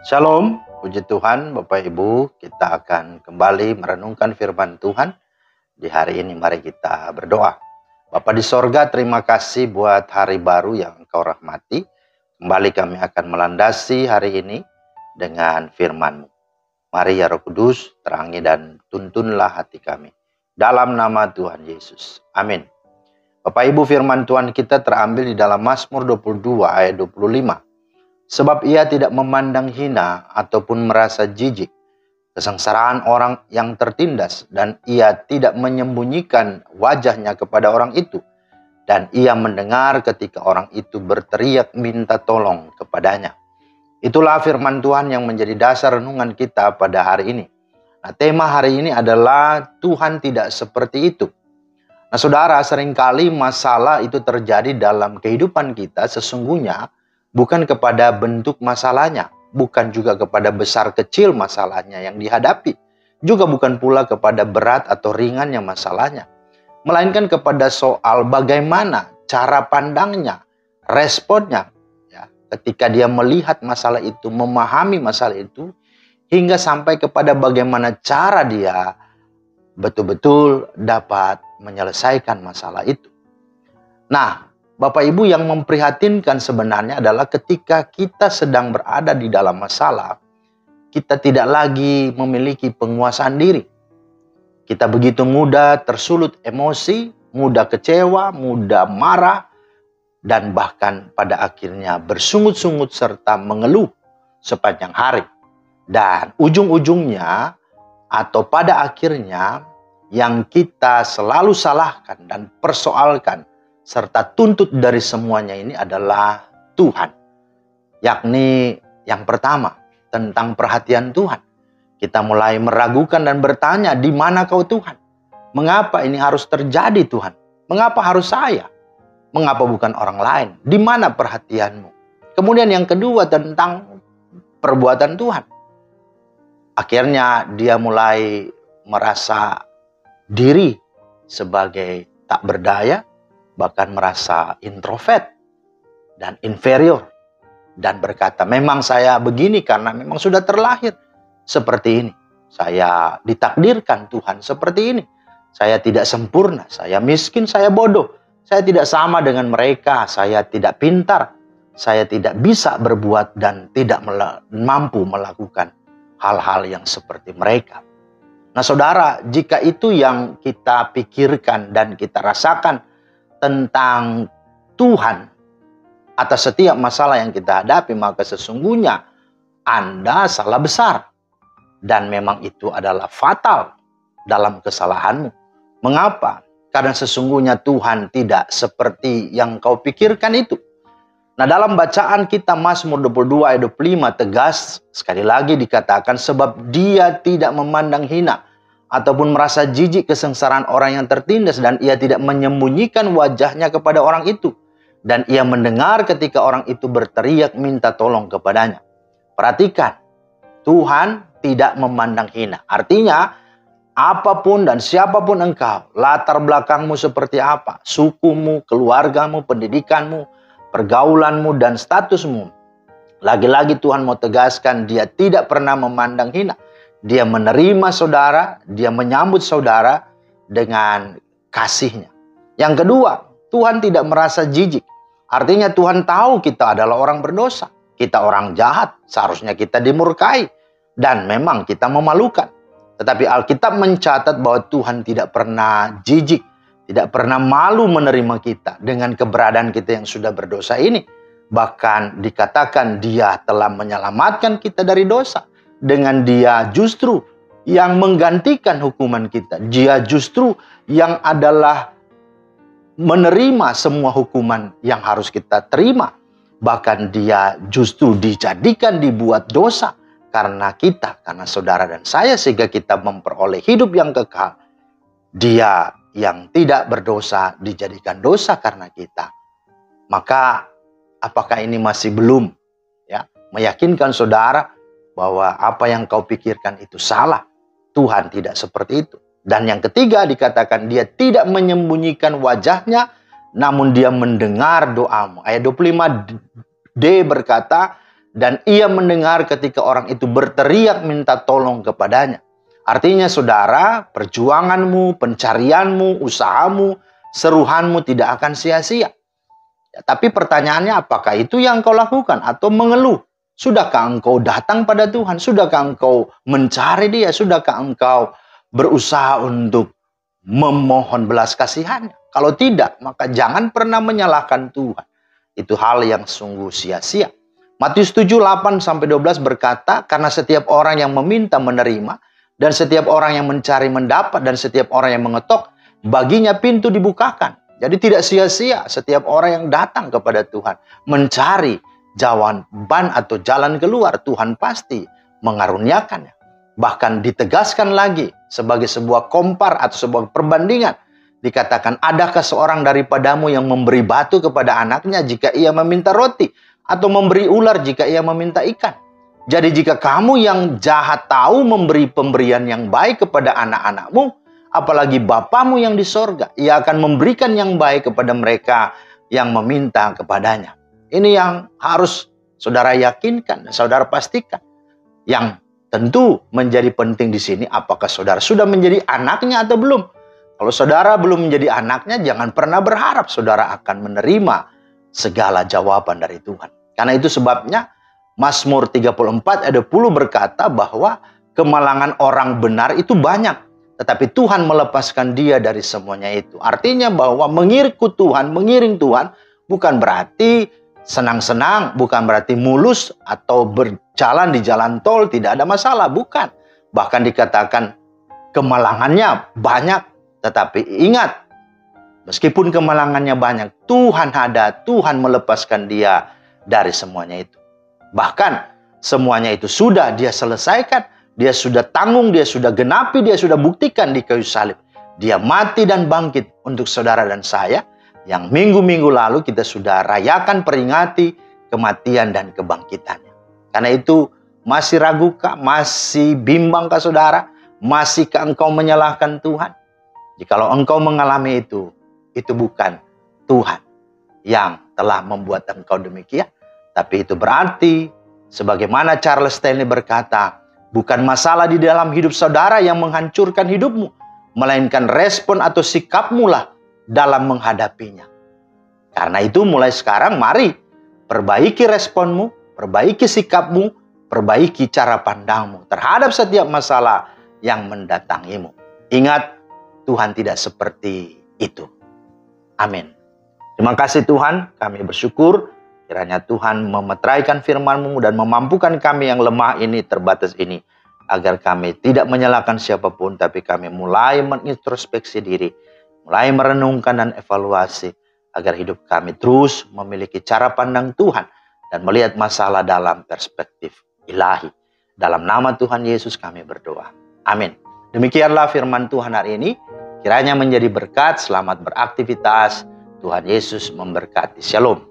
Shalom, puji Tuhan Bapak Ibu, kita akan kembali merenungkan firman Tuhan. Di hari ini mari kita berdoa. Bapa di sorga, terima kasih buat hari baru yang Engkau rahmati. Kembali kami akan melandasi hari ini dengan firman-Mu. Mari ya Roh Kudus, terangi dan tuntunlah hati kami. Dalam nama Tuhan Yesus. Amin. Bapak Ibu, firman Tuhan kita terambil di dalam Mazmur 22 ayat 25. Sebab ia tidak memandang hina ataupun merasa jijik kesengsaraan orang yang tertindas, dan ia tidak menyembunyikan wajahnya kepada orang itu, dan ia mendengar ketika orang itu berteriak minta tolong kepadanya. Itulah firman Tuhan yang menjadi dasar renungan kita pada hari ini. Nah, tema hari ini adalah Tuhan tidak seperti itu. Nah, saudara, seringkali masalah itu terjadi dalam kehidupan kita sesungguhnya bukan kepada bentuk masalahnya, bukan juga kepada besar kecil masalahnya yang dihadapi, juga bukan pula kepada berat atau ringannya masalahnya, melainkan kepada soal bagaimana cara pandangnya, responnya, ya, ketika dia melihat masalah itu, memahami masalah itu, hingga sampai kepada bagaimana cara dia betul-betul dapat menyelesaikan masalah itu. Nah, Bapak Ibu, yang memprihatinkan sebenarnya adalah ketika kita sedang berada di dalam masalah, kita tidak lagi memiliki penguasaan diri. Kita begitu mudah tersulut emosi, mudah kecewa, mudah marah, dan bahkan pada akhirnya bersungut-sungut serta mengeluh sepanjang hari. Dan ujung-ujungnya atau pada akhirnya yang kita selalu salahkan dan persoalkan serta tuntut dari semuanya ini adalah Tuhan. Yakni yang pertama, tentang perhatian Tuhan. Kita mulai meragukan dan bertanya, di mana kau Tuhan? Mengapa ini harus terjadi Tuhan? Mengapa harus saya? Mengapa bukan orang lain? Di mana perhatianmu? Kemudian yang kedua tentang perbuatan Tuhan. Akhirnya dia mulai merasa diri sebagai tak berdaya, bahkan merasa introvert dan inferior, dan berkata, memang saya begini karena memang sudah terlahir seperti ini. Saya ditakdirkan Tuhan seperti ini. Saya tidak sempurna, saya miskin, saya bodoh. Saya tidak sama dengan mereka, saya tidak pintar, saya tidak bisa berbuat dan tidak mampu melakukan hal-hal yang seperti mereka. Nah saudara, jika itu yang kita pikirkan dan kita rasakan tentang Tuhan atas setiap masalah yang kita hadapi, maka sesungguhnya Anda salah besar. Dan memang itu adalah fatal dalam kesalahanmu. Mengapa? Karena sesungguhnya Tuhan tidak seperti yang kau pikirkan itu. Nah, dalam bacaan kita Mazmur 22 ayat 25 tegas sekali lagi dikatakan, sebab dia tidak memandang hina ataupun merasa jijik kesengsaraan orang yang tertindas, dan ia tidak menyembunyikan wajahnya kepada orang itu, dan ia mendengar ketika orang itu berteriak minta tolong kepadanya. Perhatikan, Tuhan tidak memandang hina. Artinya, apapun dan siapapun engkau, latar belakangmu seperti apa, sukumu, keluargamu, pendidikanmu, pergaulanmu, dan statusmu, lagi-lagi Tuhan mau tegaskan, dia tidak pernah memandang hina. Dia menerima saudara, dia menyambut saudara dengan kasihnya. Yang kedua, Tuhan tidak merasa jijik. Artinya Tuhan tahu kita adalah orang berdosa. Kita orang jahat, seharusnya kita dimurkai. Dan memang kita memalukan. Tetapi Alkitab mencatat bahwa Tuhan tidak pernah jijik, tidak pernah malu menerima kita dengan keberadaan kita yang sudah berdosa ini. Bahkan dikatakan dia telah menyelamatkan kita dari dosa. Dengan dia justru yang menggantikan hukuman kita. Dia justru yang adalah menerima semua hukuman yang harus kita terima. Bahkan dia justru dijadikan dibuat dosa karena kita, karena saudara dan saya, sehingga kita memperoleh hidup yang kekal. Dia yang tidak berdosa dijadikan dosa karena kita. Maka apakah ini masih belum meyakinkan saudara bahwa apa yang kau pikirkan itu salah? Tuhan tidak seperti itu. Dan yang ketiga dikatakan dia tidak menyembunyikan wajahnya, namun dia mendengar doamu. Ayat 25D berkata, dan ia mendengar ketika orang itu berteriak minta tolong kepadanya. Artinya saudara, perjuanganmu, pencarianmu, usahamu, seruhanmu tidak akan sia-sia. Ya, tapi pertanyaannya, apakah itu yang kau lakukan atau mengeluh? Sudahkah engkau datang pada Tuhan? Sudahkah engkau mencari Dia? Sudahkah engkau berusaha untuk memohon belas kasihannya? Kalau tidak, maka jangan pernah menyalahkan Tuhan. Itu hal yang sungguh sia-sia. Matius 7, 8-12 berkata, karena setiap orang yang meminta menerima, dan setiap orang yang mencari mendapat, dan setiap orang yang mengetok, baginya pintu dibukakan. Jadi tidak sia-sia setiap orang yang datang kepada Tuhan, mencari jawaban atau jalan keluar, Tuhan pasti mengaruniakannya. Bahkan ditegaskan lagi sebagai sebuah kompar atau sebuah perbandingan. Dikatakan, adakah seorang daripadamu yang memberi batu kepada anaknya jika ia meminta roti? Atau memberi ular jika ia meminta ikan? Jadi jika kamu yang jahat tahu memberi pemberian yang baik kepada anak-anakmu, apalagi Bapamu yang di sorga, ia akan memberikan yang baik kepada mereka yang meminta kepadanya. Ini yang harus saudara yakinkan, saudara pastikan. Yang tentu menjadi penting di sini, apakah saudara sudah menjadi anaknya atau belum? Kalau saudara belum menjadi anaknya, jangan pernah berharap saudara akan menerima segala jawaban dari Tuhan. Karena itu sebabnya Mazmur 34 ayat 10 berkata bahwa kemalangan orang benar itu banyak, tetapi Tuhan melepaskan dia dari semuanya itu. Artinya bahwa mengiring Tuhan bukan berarti senang-senang, bukan berarti mulus atau berjalan di jalan tol tidak ada masalah, bukan. Bahkan dikatakan kemalangannya banyak, tetapi ingat, meskipun kemalangannya banyak, Tuhan ada, Tuhan melepaskan dia dari semuanya itu. Bahkan semuanya itu sudah dia selesaikan, dia sudah tanggung, dia sudah genapi, dia sudah buktikan di kayu salib. Dia mati dan bangkit untuk saudara dan saya, yang minggu-minggu lalu kita sudah rayakan peringati kematian dan kebangkitannya. Karena itu masih ragukah, masih bimbangkah saudara, masihkah engkau menyalahkan Tuhan? Jikalau engkau mengalami itu bukan Tuhan yang telah membuat engkau demikian. Tapi itu berarti, sebagaimana Charles Stanley berkata, bukan masalah di dalam hidup saudara yang menghancurkan hidupmu, melainkan respon atau sikapmu lah dalam menghadapinya. Karena itu mulai sekarang mari perbaiki responmu, perbaiki sikapmu, perbaiki cara pandangmu terhadap setiap masalah yang mendatangimu. Ingat, Tuhan tidak seperti itu. Amin. Terima kasih Tuhan, kami bersyukur kiranya Tuhan memeteraikan firman-Mu dan memampukan kami yang lemah ini, terbatas ini, agar kami tidak menyalahkan siapapun, tapi kami mulai menintrospeksi diri, mulai merenungkan dan evaluasi, agar hidup kami terus memiliki cara pandang Tuhan dan melihat masalah dalam perspektif ilahi. Dalam nama Tuhan Yesus kami berdoa. Amin. Demikianlah firman Tuhan hari ini. Kiranya menjadi berkat, selamat beraktivitas. Tuhan Yesus memberkati. Shalom.